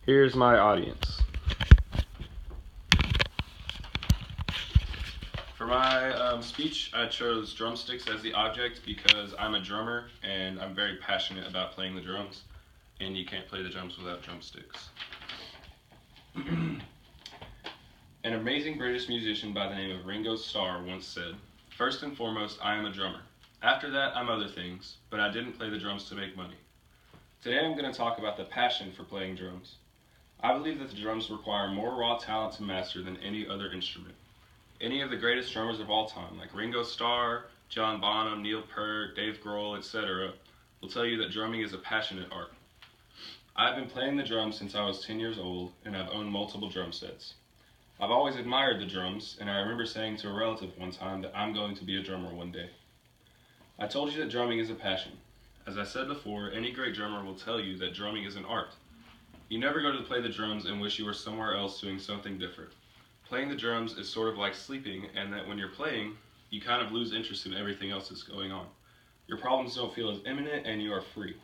Here's my audience. For my speech, I chose drumsticks as the object because I'm a drummer and I'm very passionate about playing the drums, and you can't play the drums without drumsticks. An amazing British musician by the name of Ringo Starr once said, "First and foremost, I am a drummer. After that, I'm other things, but I didn't play the drums to make money." Today I'm going to talk about the passion for playing drums. I believe that the drums require more raw talent to master than any other instrument. Any of the greatest drummers of all time, like Ringo Starr, John Bonham, Neil Peart, Dave Grohl, etc., will tell you that drumming is a passionate art. I've been playing the drums since I was 10 years old, and I've owned multiple drum sets. I've always admired the drums, and I remember saying to a relative one time that I'm going to be a drummer one day. I told you that drumming is a passion. As I said before, any great drummer will tell you that drumming is an art. You never go to play the drums and wish you were somewhere else doing something different. Playing the drums is sort of like sleeping, and that when you're playing, you kind of lose interest in everything else that's going on. Your problems don't feel as imminent, and you are free.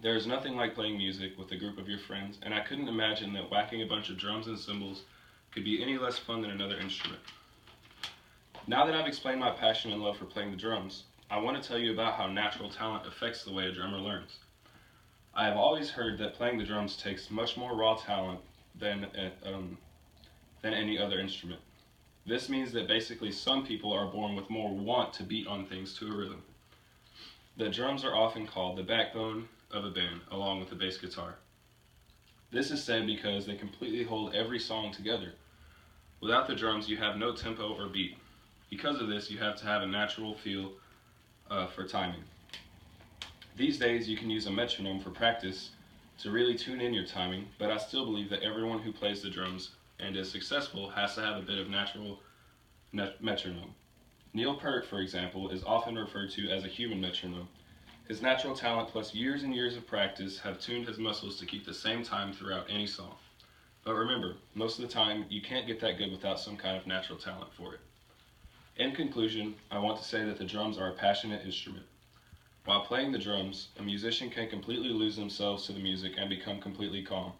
There is nothing like playing music with a group of your friends, and I couldn't imagine that whacking a bunch of drums and cymbals could be any less fun than another instrument. Now that I've explained my passion and love for playing the drums, I want to tell you about how natural talent affects the way a drummer learns. I have always heard that playing the drums takes much more raw talent than any other instrument. This means that basically some people are born with more want to beat on things to a rhythm. The drums are often called the backbone of a band, along with the bass guitar. This is said because they completely hold every song together. Without the drums, you have no tempo or beat. Because of this, you have to have a natural feel for timing. These days, you can use a metronome for practice to really tune in your timing, but I still believe that everyone who plays the drums and is successful has to have a bit of natural metronome. Neil Peart, for example, is often referred to as a human metronome. His natural talent plus years and years of practice have tuned his muscles to keep the same time throughout any song. But remember, most of the time, you can't get that good without some kind of natural talent for it. In conclusion, I want to say that the drums are a passionate instrument. While playing the drums, a musician can completely lose themselves to the music and become completely calm.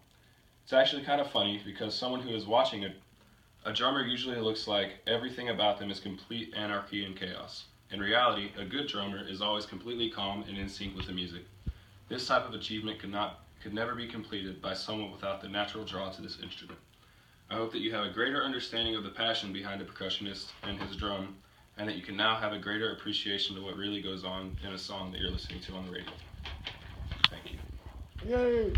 It's actually kind of funny because someone who is watching a drummer usually looks like everything about them is complete anarchy and chaos. In reality, a good drummer is always completely calm and in sync with the music. This type of achievement could never be completed by someone without the natural draw to this instrument. I hope that you have a greater understanding of the passion behind a percussionist and his drum, and that you can now have a greater appreciation of what really goes on in a song that you're listening to on the radio. Thank you. Yay!